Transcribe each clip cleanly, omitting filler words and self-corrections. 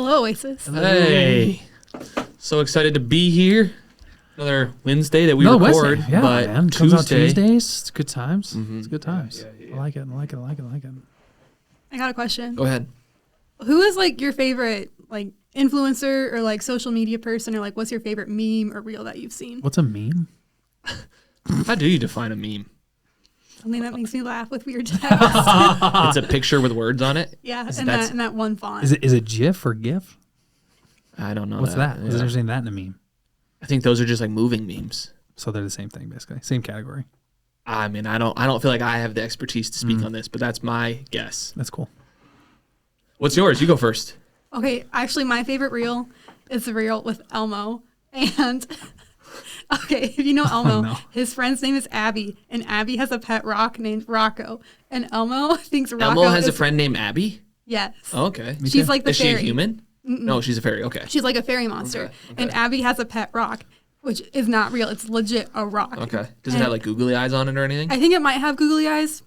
Hello, Oasis. Hey, so excited to be here. Another Wednesday that we record, Wednesday. Yeah, but man. Comes out Tuesday. Tuesdays. It's good times. Mhm. It's good times. Yeah. I like it. I like it. I got a question. Go ahead. Who is like your favorite like influencer or like social media person, or like what's your favorite meme or reel that you've seen? What's a meme? How do you define a meme? Something that makes me laugh with weird text. It's a picture with words on it. Yeah, Is and that's- that one font. Is it GIF or GIF? I don't know. What's that? Yeah. Is there saying that in a meme? I think those are just like moving memes. So they're the same thing, basically. Same category. I mean, I don't feel like I have the expertise to speak on this, but that's my guess. That's cool. What's yours? You go first. Okay, actually, my favorite reel is the reel with Elmo. And okay, if you know Elmo, no. his friend's name is Abby, and Abby has a pet rock named Rocco. And Elmo thinks Rocco Elmo has is, a friend named Abby. Yes. Oh, okay. Me She's too. like the Is fairy. she a human? No, she's a fairy. Okay. She's like a fairy monster. Okay. And Abby has a pet rock, which is not real. It's legit a rock. Okay. Does it And have like googly eyes on it or anything? I think it might have googly eyes.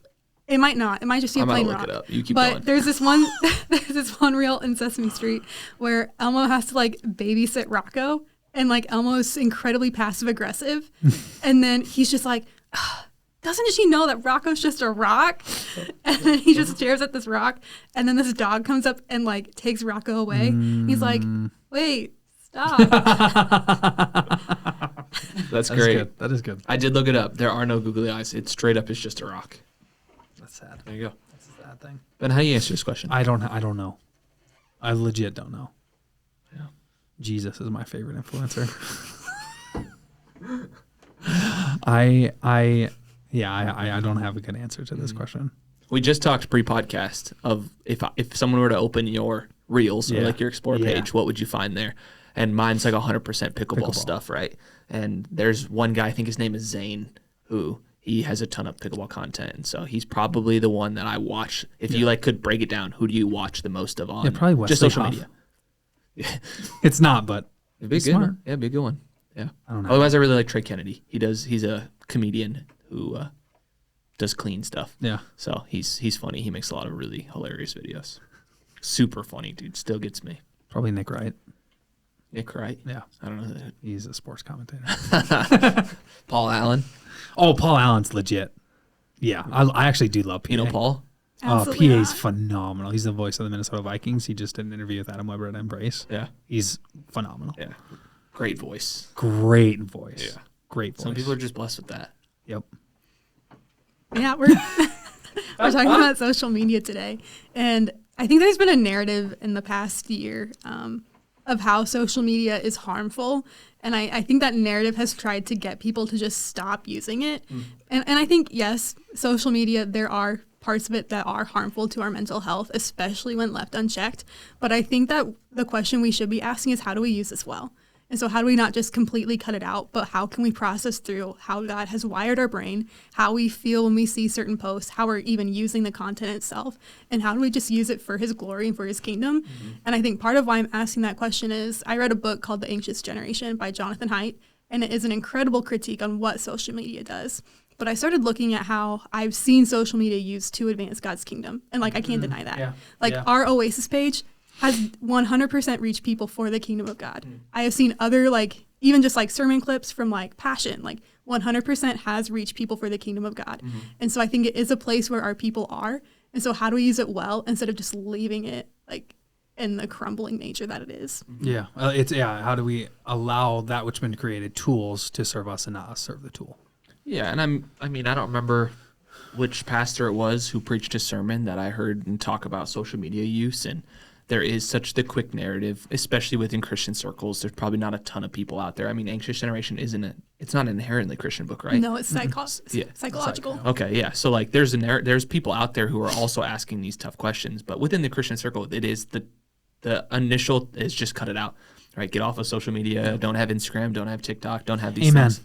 It might not. It might just be a I'm gonna plain look rock. it up. You keep but going. there's this one reel in Sesame Street where Elmo has to like babysit Rocco, and like Elmo's incredibly passive aggressive, and then he's just like, doesn't she know that Rocco's just a rock? And then he just stares at this rock, and then this dog comes up and like takes Rocco away. He's like, wait, stop. That's That's great. good. That is good. I did look it up. There are no googly eyes. It straight up is just a rock. That's sad. There you go. That's a sad thing. Ben, how do you answer this question? I don't know. I legit don't know. Yeah. Jesus is my favorite influencer. I don't have a good answer to this question. We just talked pre-podcast of if someone were to open your reels or Yeah. like your explore Yeah. page, what would you find there? And mine's like 100% pickleball stuff, right? And there's one guy, I think his name is Zane, who he has a ton of pickleball content, and so he's probably the one that I watch. If you like could break it down, who do you watch the most of on? Yeah, probably Wesley just social Huff. media. It's not, but It'd be a He's good smart. one. Yeah, it'd be a good one. Yeah. I don't know. Otherwise, I really like Trey Kennedy. He's a comedian who does clean stuff. Yeah. So he's funny. He makes a lot of really hilarious videos. Super funny, dude. Still gets me. Probably Nick Wright. Nick Wright. Yeah. I don't know. He's a sports commentator. Paul Allen. Oh, Paul Allen's legit. Yeah. I actually do love PA. You know Paul? Absolutely PA's not. phenomenal. He's the voice of the Minnesota Vikings. He just did an interview with Adam Weber at Embrace. Yeah. He's phenomenal. Yeah. Great voice. Great voice. Yeah. Great voice. Some people are just blessed with that. Yep. Yeah, we're talking about social media today, and I think there's been a narrative in the past year of how social media is harmful, and I think that narrative has tried to get people to just stop using it. And I think, yes, social media, there are parts of it that are harmful to our mental health, especially when left unchecked. But I think that the question we should be asking is, how do we use this well? And so how do we not just completely cut it out, but how can we process through how God has wired our brain, how we feel when we see certain posts, how we're even using the content itself, and how do we just use it for his glory and for his kingdom? And I think part of why I'm asking that question is I read a book called The Anxious Generation by Jonathan Haidt, and it is an incredible critique on what social media does. But I started looking at how I've seen social media used to advance God's kingdom. And like, I can't deny that. Yeah. Like Yeah. our Oasis page has 100% reached people for the kingdom of God. I have seen other, like, even just like sermon clips from like Passion, like 100% has reached people for the kingdom of God. And so I think it is a place where our people are. And so how do we use it well instead of just leaving it like in the crumbling nature that it is? Yeah. How do we allow that which has been created tools to serve us and not us serve the tool? Yeah, and I don't remember which pastor it was who preached a sermon that I heard and talk about social media use, and there is such the quick narrative, especially within Christian circles. There's probably not a ton of people out there. I mean, Anxious Generation it's not an inherently Christian book, right? No, it's psychological. Okay, yeah. So like there's people out there who are also asking these tough questions, but within the Christian circle, it is the initial is just cut it out, right? Get off of social media, don't have Instagram, don't have TikTok, don't have these Amen. things.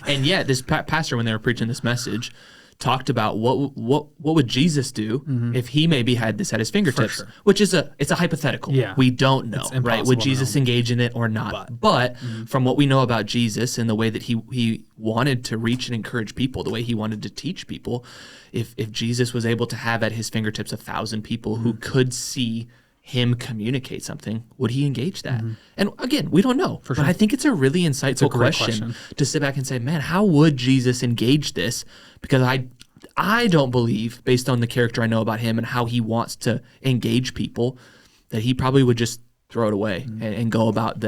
And yet this pastor, when they were preaching this message, talked about what would Jesus do if he maybe had this at his fingertips, sure. which is it's a hypothetical. Yeah. We don't know, It's right? impossible Would to Jesus know. engage in it or not? But from what we know about Jesus and the way that he wanted to reach and encourage people, the way he wanted to teach people, if Jesus was able to have at his fingertips 1,000 people who could see him communicate something, would he engage that? And again, we don't know. But I think it's a really insightful question to sit back and say, man, how would Jesus engage this? Because I don't believe, based on the character I know about him and how he wants to engage people, that he probably would just throw it away and go about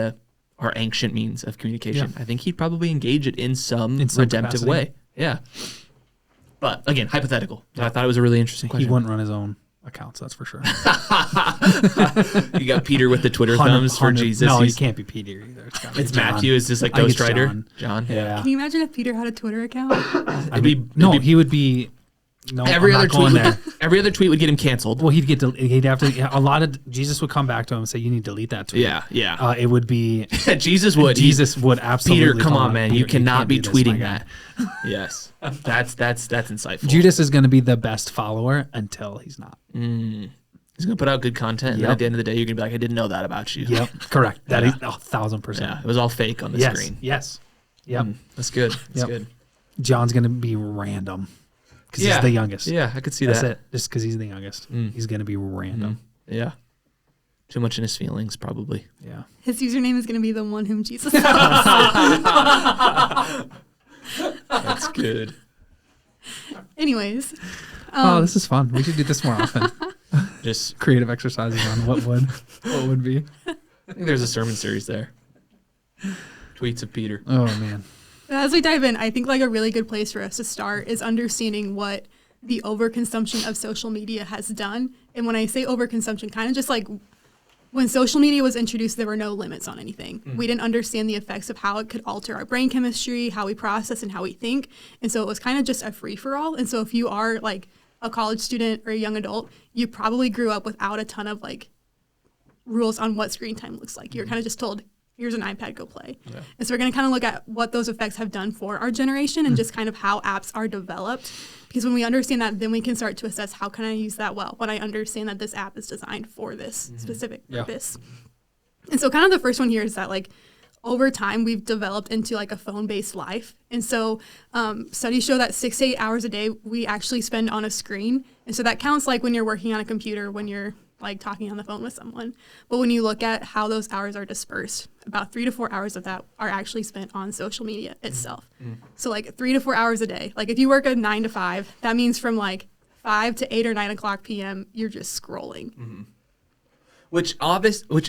our ancient means of communication. I think he'd probably engage it in some redemptive way. Yeah. But again, hypothetical. I thought it was a really interesting question. He wouldn't run his own accounts, that's for sure. You got Peter with the Twitter thumbs for Jesus. No, he can't be Peter either. It's Matthew. Is this like Ghostwriter? John. Yeah. Can you imagine if Peter had a Twitter account? He would be. No, every other tweet would get him canceled. Well, he'd have to. A lot of Jesus would come back to him and say, "You need to delete that tweet." Yeah. It would be Jesus would absolutely. Peter, come on, man, you cannot be tweeting that. Yes, that's insightful. Judas is going to be the best follower until he's not. He's going to put out good content, and at the end of the day, you're going to be like, "I didn't know that about you." Yep, correct. That is 1,000%. Yeah, it was all fake on the screen. Yes. Yep. That's good. That's good. John's going to be random. Because he's the youngest. Yeah, I could see That's that. it. Just because he's the youngest. He's going to be random. Yeah. Too much in his feelings, probably. Yeah. His username is going to be the one whom Jesus loves. That's good. Anyways. This is fun. We should do this more often. Just creative exercises on what would be. I think there's a sermon series there. Tweets of Peter. Oh, man. As we dive in, I think like a really good place for us to start is understanding what the overconsumption of social media has done. And when I say overconsumption, kind of just like when social media was introduced, there were no limits on anything. We didn't understand the effects of how it could alter our brain chemistry, how we process and how we think. And so it was kind of just a free for all. And so if you are like a college student or a young adult, you probably grew up without a ton of like rules on what screen time looks like. You're kind of just told, here's an iPad, go play. Yeah. And so we're going to kind of look at what those effects have done for our generation and just kind of how apps are developed. Because when we understand that, then we can start to assess how can I use that well when I understand that this app is designed for this specific purpose. And so kind of the first one here is that like over time we've developed into like a phone-based life. And so studies show that 6 to 8 hours a day we actually spend on a screen. And so that counts like when you're working on a computer, when you're like talking on the phone with someone. But when you look at how those hours are dispersed, about 3 to 4 hours of that are actually spent on social media itself. So like 3 to 4 hours a day. Like if you work a 9 to 5, that means from like 5 to 8 or 9 o'clock p.m., you're just scrolling. Which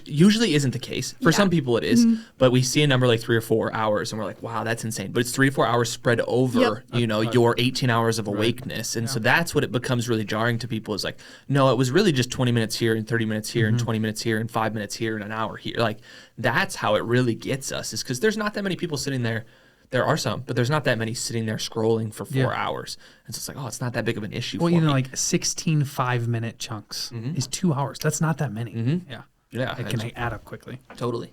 usually isn't the case. For some people it is, but we see a number like 3 or 4 hours and we're like, wow, that's insane. But it's 3 to 4 hours spread over, your 18 hours of awakeness. And so that's what it becomes really jarring to people is like, no, it was really just 20 minutes here and 30 minutes here and 20 minutes here and 5 minutes here and an hour here. Like that's how it really gets us is because there's not that many people sitting there. There are some, but there's not that many sitting there scrolling for 4 hours. And so it's like, oh, it's not that big of an issue for me. Like 16 5-minute chunks is 2 hours. That's not that many. Yeah. It can add up quickly. Totally.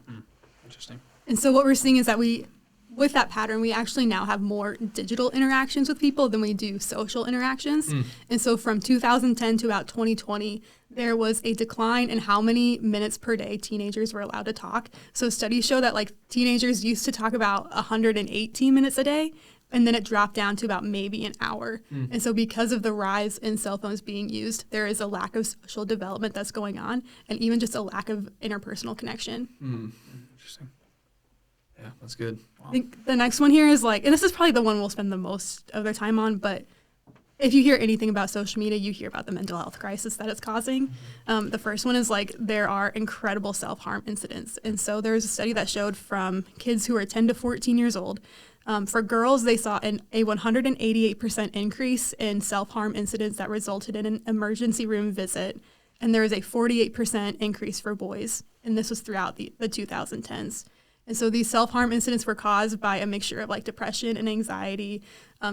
Interesting. And so what we're seeing is that with that pattern, we actually now have more digital interactions with people than we do social interactions. And so from 2010 to about 2020, there was a decline in how many minutes per day teenagers were allowed to talk. So studies show that like teenagers used to talk about 118 minutes a day, and then it dropped down to about maybe an hour. And so because of the rise in cell phones being used, there is a lack of social development that's going on, and even just a lack of interpersonal connection. Interesting. Yeah, that's good. Wow. I think the next one here is like, and this is probably the one we'll spend the most of their time on, but if you hear anything about social media, you hear about the mental health crisis that it's causing. The first one is like there are incredible self-harm incidents. And so there's a study that showed from kids who are 10 to 14 years old. For girls, they saw a 188% increase in self-harm incidents that resulted in an emergency room visit. And there was a 48% increase for boys. And this was throughout the 2010s. And so these self-harm incidents were caused by a mixture of like depression and anxiety,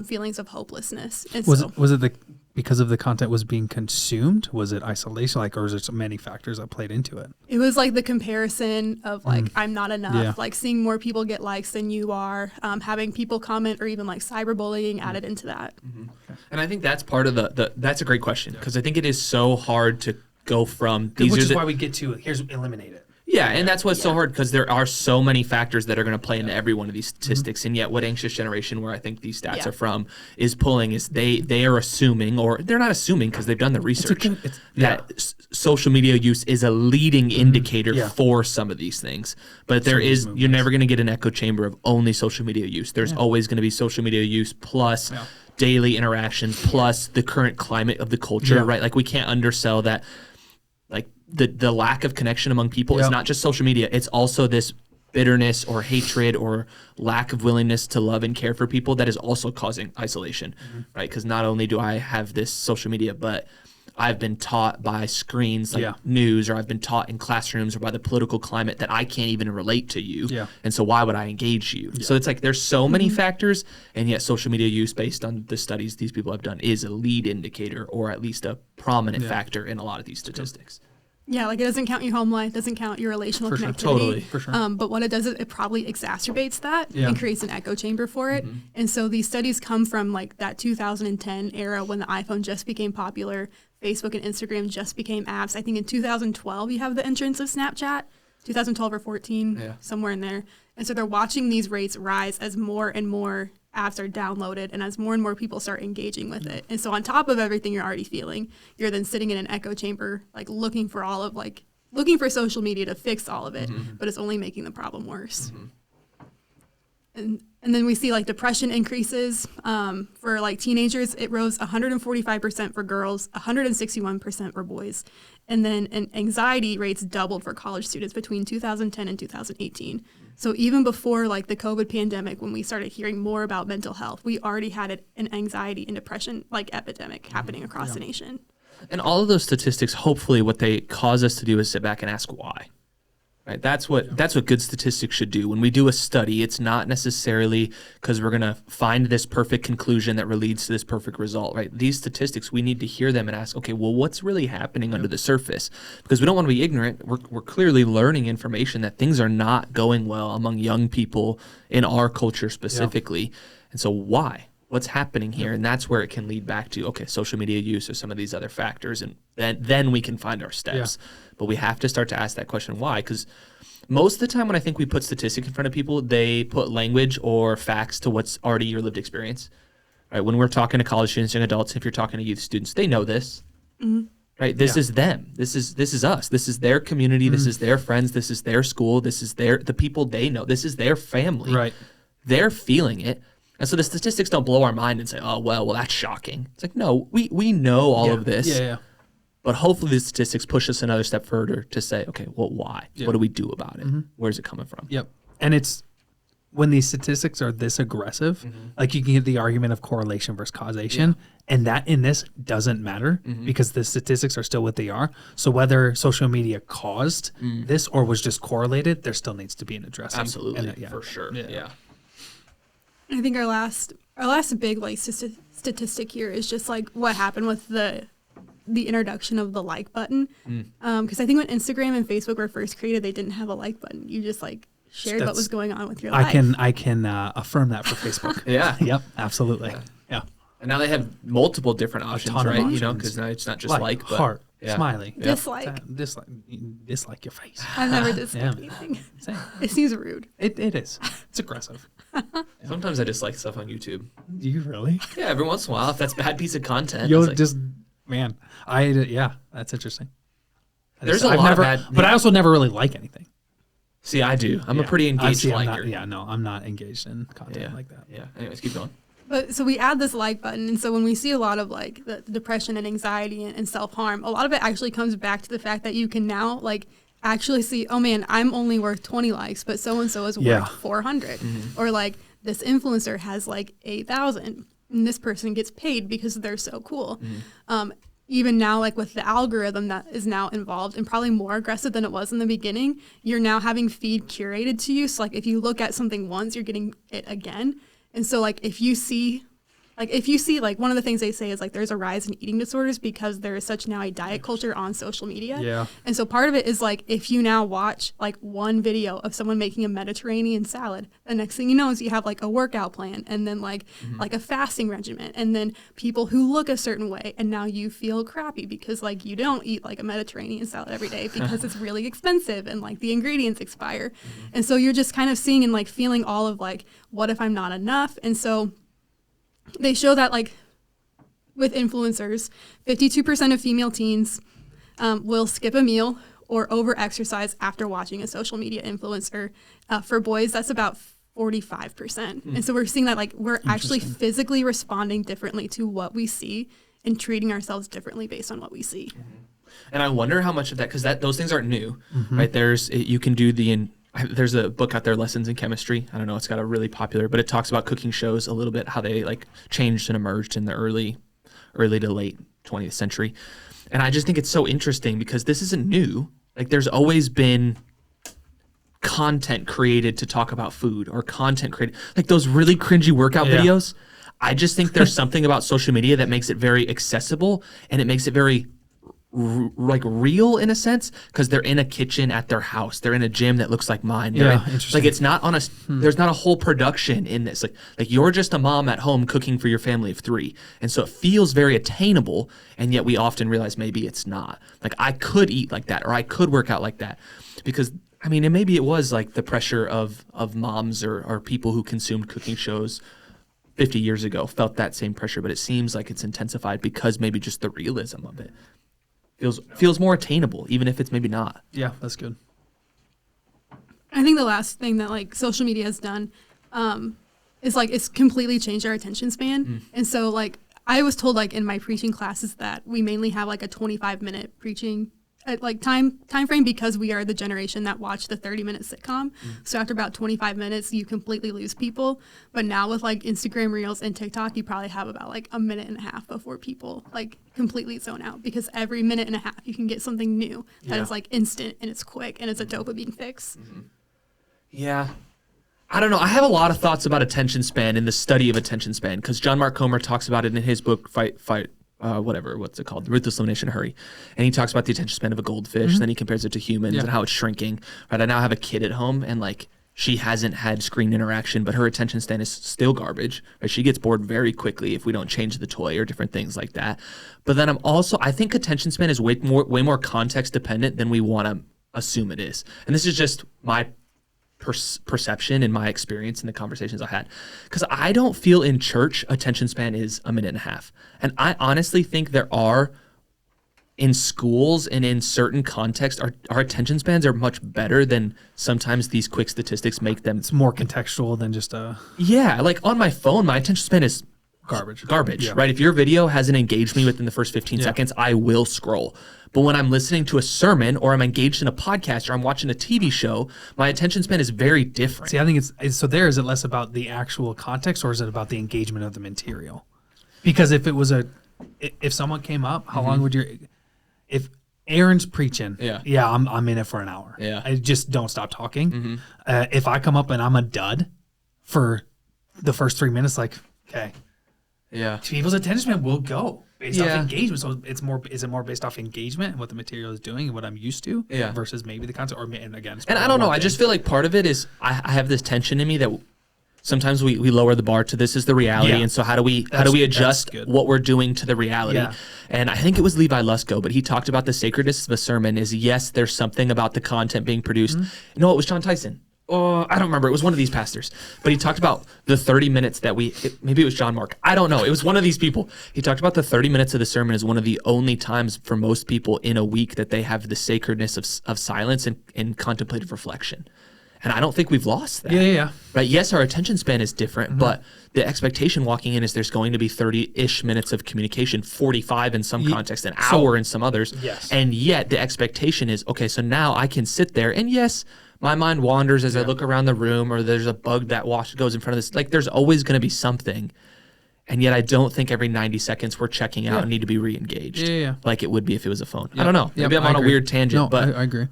feelings of hopelessness. And was it because of the content was being consumed? Was it isolation? Or was there so many factors that played into it? It was like the comparison of like, I'm not enough, like seeing more people get likes than you are, having people comment or even like cyberbullying added into that. Okay. And I think that's part of that's a great question because I think it is so hard to go from these. Which is why we get to eliminate it. Yeah, and that's what's so hard, because there are so many factors that are going to play into every one of these statistics. And yet what Anxious Generation, where I think these stats are from, is pulling is they are assuming, or they're not assuming because they've done the research, that social media use is a leading indicator for some of these things. But you're never going to get an echo chamber of only social media use. There's always going to be social media use plus daily interactions plus the current climate of the culture, right? Like we can't undersell that. Like the lack of connection among people is not just social media. It's also this bitterness or hatred or lack of willingness to love and care for people that is also causing isolation, right? Because not only do I have this social media, but I've been taught by screens like news, or I've been taught in classrooms or by the political climate that I can't even relate to you. Yeah. And so why would I engage you? So it's like there's so many factors, and yet social media use, based on the studies these people have done, is a lead indicator, or at least a prominent factor in a lot of these statistics. Yeah, like it doesn't count your home life, doesn't count your relational connectivity. Totally. For sure. But what it does is it probably exacerbates that and creates an echo chamber for it. And so these studies come from like that 2010 era when the iPhone just became popular, Facebook and Instagram just became apps. I think in 2012 you have the entrance of Snapchat, 2012 or 14, somewhere in there. And so they're watching these rates rise as more and more apps are downloaded and as more and more people start engaging with it. And so on top of everything you're already feeling, you're then sitting in an echo chamber, like looking for social media to fix all of it, but it's only making the problem worse. And then we see like depression increases for like teenagers. It rose 145% for girls, 161% for boys. And then anxiety rates doubled for college students between 2010 and 2018. So even before like the COVID pandemic, when we started hearing more about mental health, we already had an anxiety and depression like epidemic happening across the nation. And all of those statistics, hopefully what they cause us to do is sit back and ask why. Right? That's what good statistics should do. When we do a study, it's not necessarily because we're going to find this perfect conclusion that leads to this perfect result, right? These statistics, we need to hear them and ask, okay, well, what's really happening under the surface? Because we don't want to be ignorant. We're clearly learning information that things are not going well among young people in our culture specifically. And so why? What's happening here? And that's where it can lead back to, okay, social media use or some of these other factors, and then we can find our steps. But we have to start to ask that question, why? Because most of the time when I think we put statistics in front of people, they put language or facts to what's already your lived experience. Right? When we're talking to college students, young adults, if you're talking to youth students, they know this. Right? This is them. This is us. This is their community. This is their friends. This is their school. This is the people they know. This is their family. Right. They're feeling it. And so the statistics don't blow our mind and say, oh, well, that's shocking. It's like, no, we know all of this. But hopefully the statistics push us another step further to say, okay, well, why? What do we do about it? Where's it coming from? And it's when these statistics are this aggressive, like you can get the argument of correlation versus causation, and that in this doesn't matter because the statistics are still what they are. So whether social media caused this or was just correlated, there still needs to be an addressing. Absolutely, for sure. I think our last big like statistic here is just like what happened with the introduction of the like button. Because I think when Instagram and Facebook were first created, they didn't have a like button. You just like shared what was going on with your life. I can affirm that for Facebook. Yep, absolutely. Yeah. And now they have multiple different options, right? You know, because now it's not just like but heart, smiley, dislike, dislike your face. I've never disliked anything. Same. It seems rude. It is. It's aggressive. Sometimes I dislike stuff on YouTube. Do you really? Yeah, every once in a while, if that's a bad piece of content. You'll just, man, that's interesting. There's a lot of bad. But I also never really like anything. See, I do. I'm a pretty engaged liker. I'm not engaged in content like that. Yeah. Anyways, keep going. But so we add this like button, and so when we see a lot of like the depression and anxiety and self-harm, a lot of it actually comes back to the fact that you can now like actually see, oh man, I'm only worth 20 likes, but so-and-so is worth 400. Or like this influencer has like 8,000 and this person gets paid because they're so cool. Even now, like with the algorithm that is now involved and probably more aggressive than it was in the beginning, you're now having feed curated to you. So like if you look at something once, you're getting it again. And so like if you see Like if you see, like one of the things they say is like there's a rise in eating disorders because there is such now a diet culture on social media. Yeah. And so part of it is like if you now watch like one video of someone making a Mediterranean salad, the next thing you know is you have like a workout plan and then like a fasting regimen and then people who look a certain way, and now you feel crappy because like you don't eat like a Mediterranean salad every day because it's really expensive and like the ingredients expire. And so you're just kind of seeing and like feeling all of like, what if I'm not enough? And so they show that like with influencers, 52% of female teens will skip a meal or over-exercise after watching a social media influencer. For boys, that's about 45%. And so we're seeing that like we're actually physically responding differently to what we see and treating ourselves differently based on what we see. And I wonder how much of that, because those things aren't new, right? You can do there's a book out there, Lessons in Chemistry. I don't know, it's got a really popular, but it talks about cooking shows a little bit, how they like changed and emerged in the early to late 20th century. And I just think it's so interesting because this isn't new. Like there's always been content created to talk about food or content created, like those really cringy workout videos. I just think there's something about social media that makes it very accessible and it makes it very like real in a sense, because they're in a kitchen at their house, they're in a gym that looks like mine. Interesting. Like it's not on there's not a whole production in this. Like you're just a mom at home cooking for your family of 3, and so it feels very attainable. And yet we often realize maybe it's not. Like I could eat like that, or I could work out like that, because I mean, and maybe it was like the pressure of moms or people who consumed cooking shows 50 years ago felt that same pressure, but it seems like it's intensified because maybe just the realism of it feels more attainable, even if it's maybe not. Yeah, that's good. I think the last thing that like social media has done is like it's completely changed our attention span. And so like I was told like in my preaching classes that we mainly have like a 25-minute preaching like time frame because we are the generation that watched the 30-minute sitcom. So after about 25 minutes, you completely lose people. But now with like Instagram Reels and TikTok, you probably have about like a minute and a half before people like completely zone out, because every minute and a half you can get something new that is like instant and it's quick and it's a dopamine fix. Yeah. I don't know. I have a lot of thoughts about attention span and the study of attention span, because John Mark Comer talks about it in his book, what's it called? Ruthless Elimination Hurry. And he talks about the attention span of a goldfish. Then he compares it to humans and how it's shrinking. Right. I now have a kid at home and like she hasn't had screen interaction, but her attention span is still garbage. Right? She gets bored very quickly if we don't change the toy or different things like that. But then I think attention span is way more context dependent than we want to assume it is. And this is just my perception and my experience in the conversations I had, because I don't feel in church attention span is a minute and a half, and I honestly think there are in schools and in certain contexts our attention spans are much better than sometimes these quick statistics make them. It's more contextual than just a like on my phone my attention span is garbage, right? If your video hasn't engaged me within the first 15 seconds, I will scroll. But when I'm listening to a sermon or I'm engaged in a podcast or I'm watching a TV show, my attention span is very different. See, I think it's so there, is it less about the actual context or is it about the engagement of the material? Because if it was if someone came up, how long would if Aaron's preaching, I'm in it for an hour. Yeah. I just don't stop talking. If I come up and I'm a dud for the first 3 minutes, like, okay. Yeah. People's attention span will go based off engagement. So is it more based off engagement and what the material is doing and what I'm used to versus maybe the concept, and again. And I don't know. I just feel like part of it is I have this tension in me that sometimes we lower the bar to this is the reality. And so how do we adjust what we're doing to the reality? Yeah. And I think it was Levi Lusko, but he talked about the sacredness of a sermon is, yes, there's something about the content being produced. No, it was John Tyson. I don't remember. It was one of these pastors. But he talked about the 30 minutes that maybe it was John Mark. I don't know. It was one of these people. He talked about the 30 minutes of the sermon as one of the only times for most people in a week that they have the sacredness of silence and contemplative reflection. And I don't think we've lost that. Yeah. Right? Yes, our attention span is different, but the expectation walking in is there's going to be 30-ish minutes of communication, 45 in some contexts, an hour in some others. Yes. And yet the expectation is, okay, so now I can sit there and yes, my mind wanders as I look around the room, or there's a bug that goes in front of this. Like there's always going to be something. And yet I don't think every 90 seconds we're checking out and need to be re-engaged. Yeah. Like it would be if it was a phone. I don't know. Maybe I'm on a weird tangent. But I agree.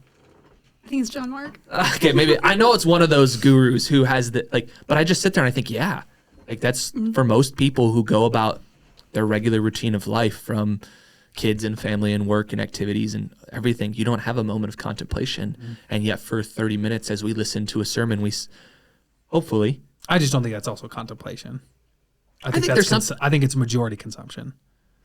I think it's John Mark. Okay, maybe. I know it's one of those gurus who has but I just sit there and I think, Like that's for most people who go about their regular routine of life, from kids and family and work and activities and everything. You don't have a moment of contemplation. And yet for 30 minutes as we listen to a sermon, hopefully. I just don't think that's also contemplation. I think there's I think it's majority consumption.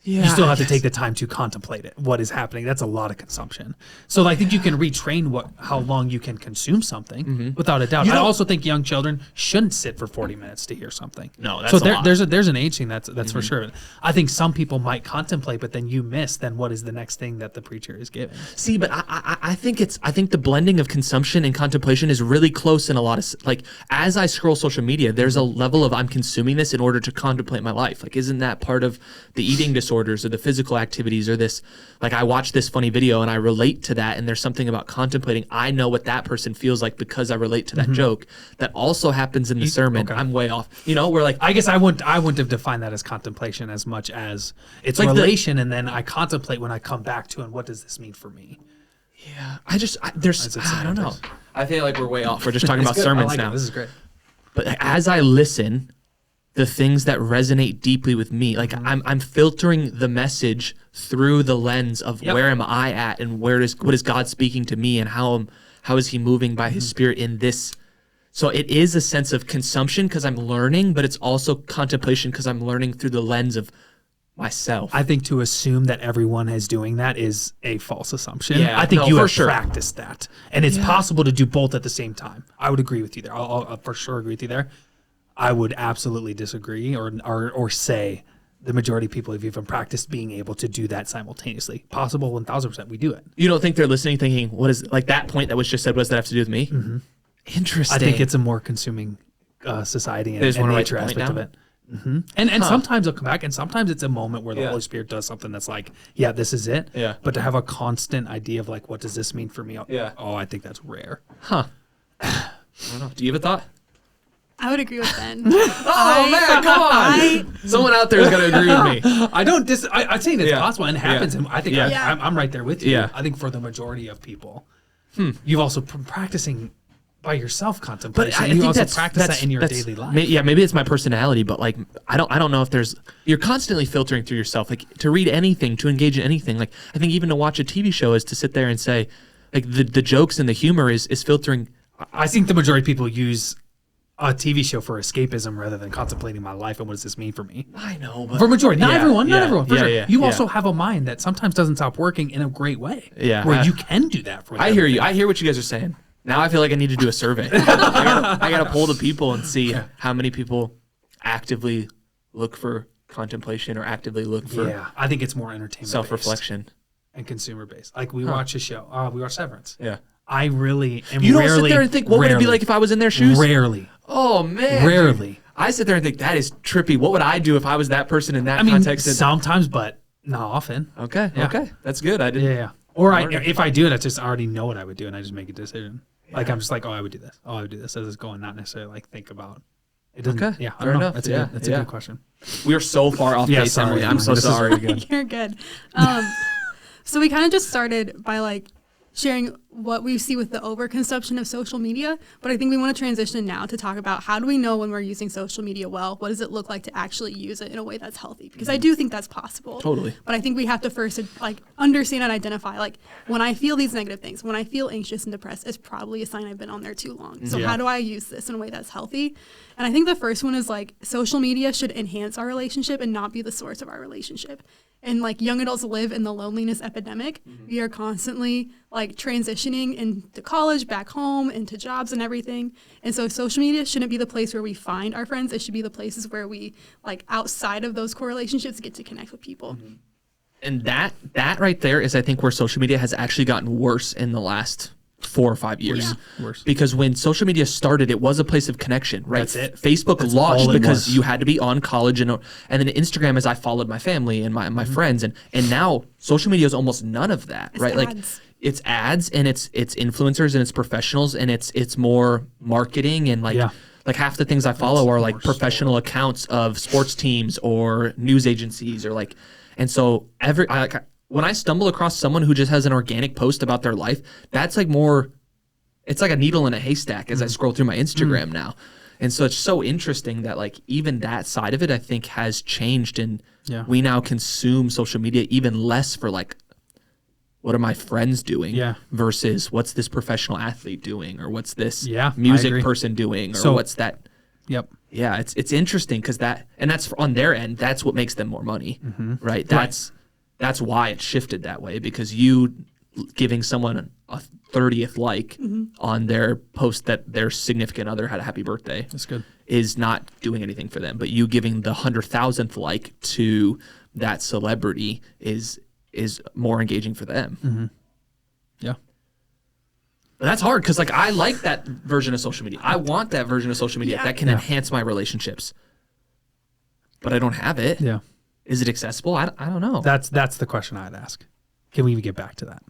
Yeah, you still have to take the time to contemplate it. What is happening? That's a lot of consumption. So I think you can retrain how long you can consume something, without a doubt. I also think young children shouldn't sit for 40 minutes to hear something. No, that's so a lot. there's an age thing that's for sure. I think some people might contemplate, but then you miss. Then what is the next thing that the preacher is giving? See, but I think the blending of consumption and contemplation is really close in a lot of, like, as I scroll social media, there's a level of I'm consuming this in order to contemplate my life. Like, isn't that part of the eating disorders or the physical activities or this, like, I watch this funny video and I relate to that, and there's something about contemplating. I know what that person feels like because I relate to that joke. That also happens in the sermon. Okay. I'm way off. We're like, I guess I wouldn't have defined that as contemplation as much as it's like relation, and then I contemplate when I come back to, and what does this mean for me? Yeah, I don't know. I feel like we're way off. We're just talking about sermons now. This is great. But as I listen, the things that resonate deeply with me, like I'm filtering the message through the lens of where am I at, and what is God speaking to me, and how is he moving by his Spirit in this. So it is a sense of consumption because I'm learning, but it's also contemplation because I'm learning through the lens of myself. I think to assume that everyone is doing that is a false assumption. Yeah, I think you have sure. practiced that, and it's possible to do both at the same time. I would agree with you there. I'll for sure agree with you there. I would absolutely disagree or say the majority of people have even practiced being able to do that simultaneously. Possible 1,000%. We do it. You don't think they're listening thinking, what is, like, that point that was just said, what does that have to do with me? Interesting. I think it's a more consuming society and nature aspect of it. And sometimes they'll come back, and sometimes it's a moment where the Holy Spirit does something that's like, yeah, this is it. Yeah. But to have a constant idea of like, what does this mean for me? Yeah. Oh, I think that's rare. I don't know. Do you have a thought? I would agree with Ben. Man, come on! Someone out there is going to agree with me. I think it's possible, and it happens. And I think I'm right there with you. Yeah. I think for the majority of people, you've also been practicing by yourself contemplation. But I you think also that's practice that in your daily life. Maybe it's my personality, but like I don't know if you're constantly filtering through yourself. Like, to read anything, to engage in anything. Like, I think even to watch a TV show is to sit there and say, like, the jokes and the humor is filtering. I think the majority of people use a TV show for escapism rather than contemplating my life and what does this mean for me. I know, but for majority, not everyone, for sure. Yeah, you also have a mind that sometimes doesn't stop working in a great way. Yeah, where you can do that. For I hear you. I hear what you guys are saying. Now I feel like I need to do a survey. I gotta poll the people and see how many people actively look for contemplation or actively look for. Yeah, I think it's more entertainment, self-reflection, and consumer based. Like we watch a show. We watch Severance. Yeah. I really am. You don't sit there and think, what would it be like if I was in their shoes? Rarely. Oh man. Rarely. I sit there and think that is trippy. What would I do if I was that person in that context? Sometimes, but not often. Okay. Yeah. Okay. That's good. I didn't. Yeah. Or if I do it, I just already know what I would do, and I just make a decision. Yeah. Like I'm just like, oh, I would do this. Oh, I would do this as it's going, not necessarily like think about. It doesn't. Okay. Yeah. I don't know. That's a good question. We are so far off base, Emily. I'm so sorry. You're good. So we kind of just started by like sharing what we see with the overconsumption of social media, but I think we want to transition now to talk about how do we know when we're using social media well? What does it look like to actually use it in a way that's healthy? Because I do think that's possible. Totally. But I think we have to first like understand and identify, like, when I feel these negative things, when I feel anxious and depressed, it's probably a sign I've been on there too long. So how do I use this in a way that's healthy? And I think the first one is like social media should enhance our relationship and not be the source of our relationship. And like young adults live in the loneliness epidemic. We are constantly like transitioning into college, back home, into jobs and everything. And so social media shouldn't be the place where we find our friends. It should be the places where we, like, outside of those core relationships, get to connect with people. And that right there is, I think, where social media has actually gotten worse in the last 4 or 5 years. Worse. Because when social media started, it was a place of connection, right? That's it. Facebook launched because you had to be on college, and then Instagram as I followed my family and my friends, and now social media is almost none of that, It's right? ads. Like it's ads and it's influencers and it's professionals and it's more marketing and like half the things I follow are like professional accounts of sports teams or news agencies or like, and so when I stumble across someone who just has an organic post about their life, that's like more, it's like a needle in a haystack as I scroll through my Instagram now. And so it's so interesting that like even that side of it, I think, has changed, and we now consume social media even less for like, what are my friends doing versus what's this professional athlete doing, or what's this music person doing, or what's that. Yep. Yeah, it's interesting because that's on their end. That's what makes them more money, right? That's why it shifted that way, because you giving someone a 30th like on their post that their significant other had a happy birthday. That's good. Is not doing anything for them, but you giving the 100,000th like to that celebrity is more engaging for them. Yeah. But that's hard because like I like that version of social media. I want that version of social media that can enhance my relationships, but I don't have it. Yeah. Is it accessible? I don't know. That's the question I'd ask. Can we even get back to that?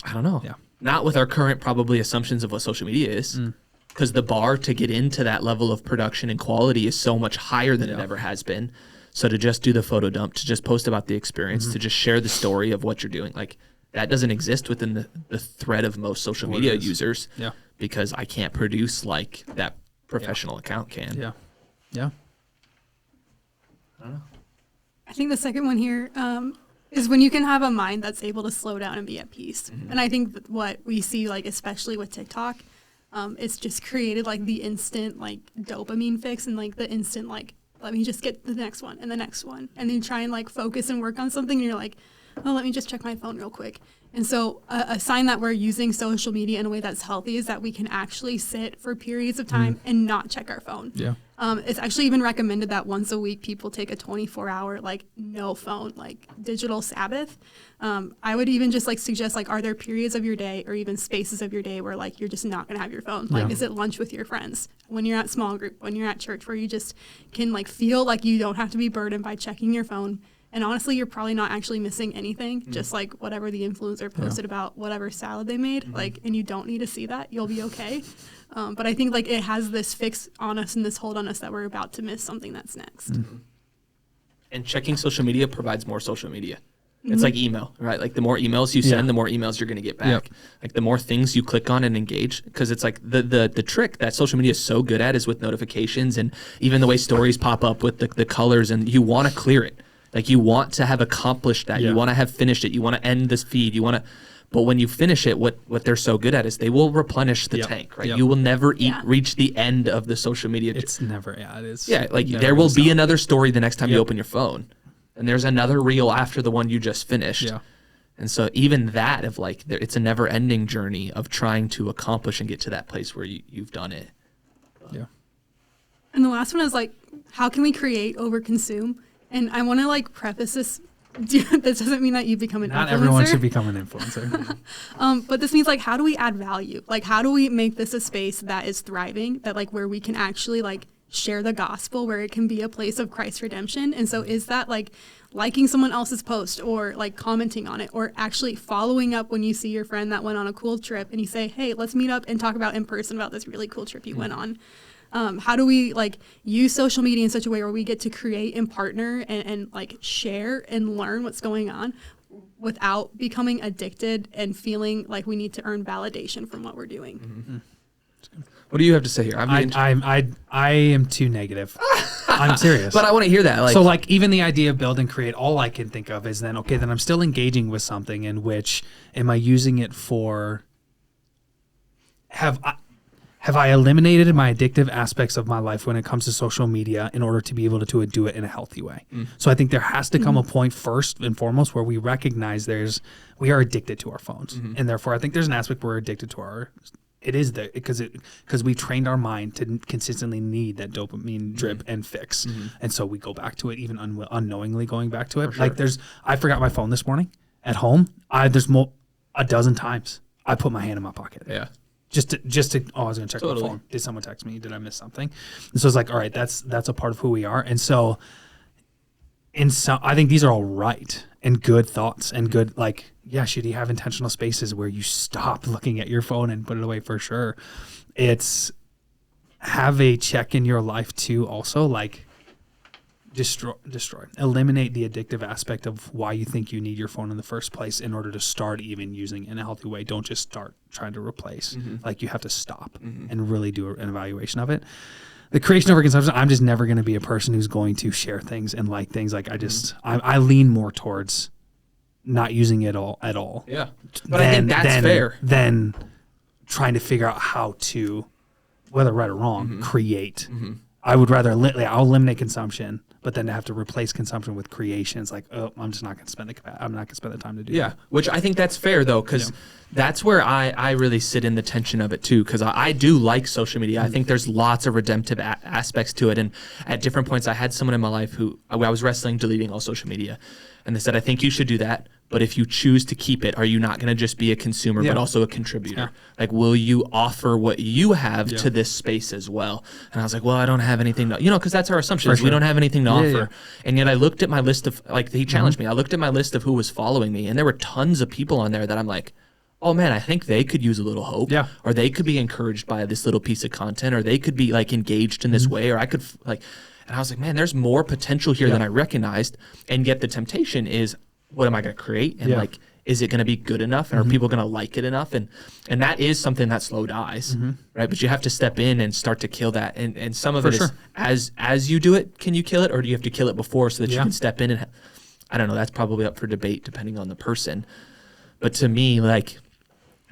I don't know. Yeah. Not with our current probably assumptions of what social media is, because the bar to get into that level of production and quality is so much higher than it ever has been. So to just do the photo dump, to just post about the experience, to just share the story of what you're doing, like that doesn't exist within the thread of most social media users. Yeah. Because I can't produce like that professional account can. Yeah. Yeah. I don't know. I think the second one here is when you can have a mind that's able to slow down and be at peace. And I think that what we see, like especially with TikTok, it's just created like the instant like dopamine fix, and like the instant like, let me just get the next one and the next one, and then try and like focus and work on something, and you're like, oh, let me just check my phone real quick. And so a sign that we're using social media in a way that's healthy is that we can actually sit for periods of time and not check our phone. Yeah. It's actually even recommended that once a week people take a 24-hour like no phone, like digital Sabbath. I would even just like suggest, like, are there periods of your day or even spaces of your day where like you're just not gonna have your phone? Like, is it lunch with your friends, when you're at small group, when you're at church, where you just can like feel like you don't have to be burdened by checking your phone? And honestly, you're probably not actually missing anything, just like whatever the influencer posted about whatever salad they made, like, and you don't need to see that. You'll be okay. But I think like it has this fix on us and this hold on us that we're about to miss something that's next. And checking social media provides more social media. It's like email, right? Like the more emails you send, the more emails you're going to get back. Like the more things you click on and engage, because it's like the trick that social media is so good at is with notifications, and even the way stories pop up with the colors, and you want to clear it. Like you want to have accomplished that. You want to have finished it. You want to end this feed. But when you finish it, what they're so good at is they will replenish the tank, right? You will never reach the end of the social media. It's never, it is. Yeah, like there will be another story the next time you open your phone. And there's another reel after the one you just finished. Yeah. And so even that of like, it's a never ending journey of trying to accomplish and get to that place where you've done it. Yeah. And the last one is like, how can we create over consume? And I want to like preface this. This doesn't mean that you become an influencer. Not everyone should become an influencer. But this means like, how do we add value? Like, how do we make this a space that is thriving, that like where we can actually like share the gospel, where it can be a place of Christ's redemption? And so is that like liking someone else's post, or like commenting on it, or actually following up when you see your friend that went on a cool trip and you say, hey, let's meet up and talk about in person about this really cool trip you went on? How do we like use social media in such a way where we get to create and partner and like share and learn what's going on without becoming addicted and feeling like we need to earn validation from what we're doing? What do you have to say here? I am too negative. I'm serious. But I want to hear that. So like even the idea of build and create, all I can think of is then, okay, then I'm still engaging with something in which am I using it for, have I eliminated my addictive aspects of my life when it comes to social media in order to be able to do it in a healthy way? So I think there has to come a point first and foremost where we recognize we are addicted to our phones. And therefore I think there's an aspect where we're addicted to because we trained our mind to consistently need that dopamine drip and fix. And so we go back to it, even unknowingly going back to it. Sure. Like I forgot my phone this morning at home. There's a dozen times I put my hand in my pocket. Yeah. Just to I was gonna check my phone. Did someone text me? Did I miss something? And so it's like, all right, that's a part of who we are. And so I think these are all right and good thoughts and good, like, yeah, should you have intentional spaces where you stop looking at your phone and put it away? For sure. It's have a check in your life too, also, like destroy, eliminate the addictive aspect of why you think you need your phone in the first place in order to start even using it in a healthy way. Don't just start trying to replace. Like you have to stop and really do an evaluation of it. the creation over consumption, I'm just never going to be a person who's going to share things and like things. Like I lean more towards not using it at all. Yeah. But I think that's fair. Than trying to figure out how to, whether right or wrong, create. I would rather, I'll eliminate consumption, but then to have to replace consumption with creation, it's like, oh, I'm just not going to spend the time to do that. Yeah, which I think that's fair though, because that's where I really sit in the tension of it too, because I do like social media. I think there's lots of redemptive aspects to it, and at different points, I had someone in my life who I was wrestling deleting all social media, and they said, I think you should do that, but if you choose to keep it, are you not going to just be a consumer, but also a contributor? Yeah. Like, will you offer what you have to this space as well? And I was like, well, I don't have anything to, because that's our assumption. We don't have anything to offer. Yeah. And yet I looked at my list of, like, he challenged me. I looked at my list of who was following me, and there were tons of people on there that I'm like, oh man, I think they could use a little hope, or they could be encouraged by this little piece of content, or they could be like engaged in this way, or I could and I was like, man, there's more potential here than I recognized. And yet the temptation is, what am I going to create? And like, is it going to be good enough? And are people going to like it enough? And that is something that slow dies, right? But you have to step in and start to kill that. And some of it is as you do it, can you kill it? Or do you have to kill it before so that you can step in? And I don't know, that's probably up for debate depending on the person. But to me, like,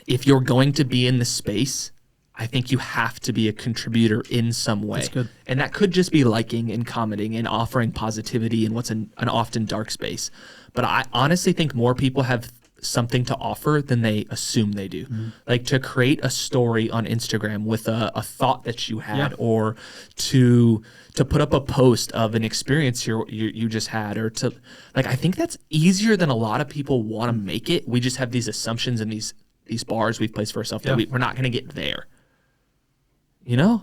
if you're going to be in the space, I think you have to be a contributor in some way. That's good. And that could just be liking and commenting and offering positivity in what's an often dark space. But I honestly think more people have something to offer than they assume they do. Like, to create a story on Instagram with a thought that you had, or to put up a post of an experience you just had, or to, like, I think that's easier than a lot of people want to make it. We just have these assumptions and these bars we've placed for ourselves that we're not going to get there. Yeah.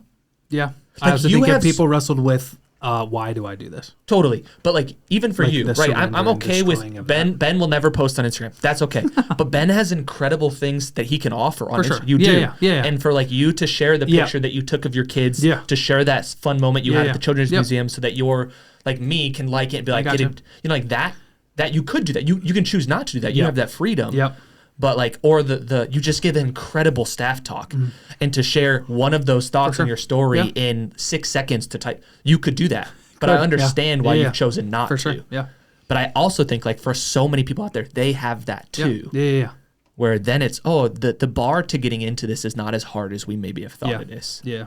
Like, I also think if people wrestled with, why do I do this? Totally. But like, even for you, right? I'm okay with Ben. Ben will never post on Instagram. That's okay. But Ben has incredible things that he can offer on Instagram. You do. Yeah. And for like you to share the picture that you took of your kids, to share that fun moment you had at the Children's Museum, so that you're like me can like it and be like, like that you could do that. You can choose not to do that. You have that freedom. Yep. But like, or the you just give incredible staff talk, and to share one of those thoughts in your story in 6 seconds to type, you could do that. But I understand why you've chosen not to. Yeah. But I also think, like, for so many people out there, they have that too. Yeah. Where then it's, the bar to getting into this is not as hard as we maybe have thought it is. Yeah.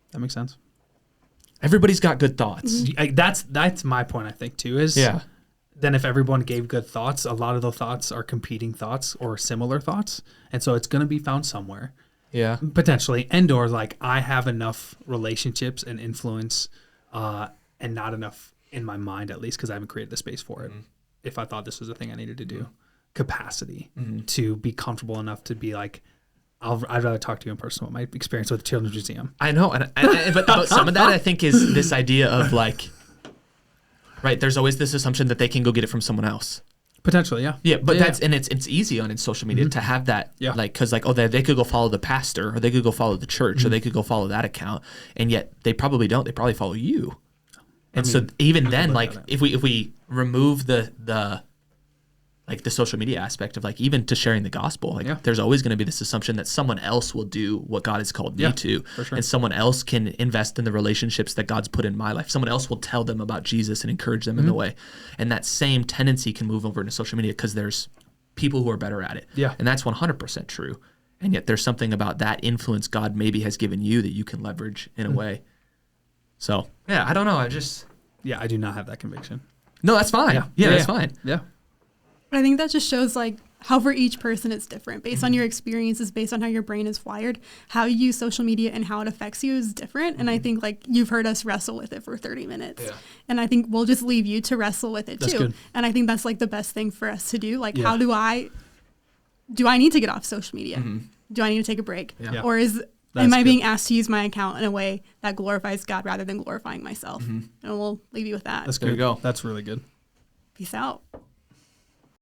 That makes sense. Everybody's got good thoughts. That's my point, I think, too, is then if everyone gave good thoughts, a lot of the thoughts are competing thoughts or similar thoughts. And so it's going to be found somewhere. Yeah. Potentially. And/or like, I have enough relationships and influence and not enough in my mind, at least, because I haven't created the space for it. If I thought this was a thing I needed to do. Capacity to be comfortable enough to be like, I'd rather talk to you in person about my experience with the Children's Museum. I know. But some of that, I think, is this idea of like, right, there's always this assumption that they can go get it from someone else. Potentially, yeah. Yeah, but and it's easy on social media to have that, like, because like, they could go follow the pastor, or they could go follow the church, or they could go follow that account, and yet they probably don't. They probably follow you. And so even then, like, if we remove the like the social media aspect of like, even to sharing the gospel, like there's always going to be this assumption that someone else will do what God has called me to, and someone else can invest in the relationships that God's put in my life. Someone else will tell them about Jesus and encourage them in the way. And that same tendency can move over into social media because there's people who are better at it. Yeah. And that's 100% true. And yet there's something about that influence God maybe has given you that you can leverage in a way. So, yeah, I don't know. I do not have that conviction. No, that's fine. Yeah, that's fine. Yeah. I think that just shows like how for each person it's different based on your experiences, based on how your brain is wired. How you use social media and how it affects you is different. And I think like you've heard us wrestle with it for 30 minutes. Yeah. And I think we'll just leave you to wrestle with it too. Good. And I think that's like the best thing for us to do. Like, how do I need to get off social media? Do I need to take a break? Yeah. Or am I being asked to use my account in a way that glorifies God rather than glorifying myself? And we'll leave you with that. That's good. There you go. That's really good. Peace out.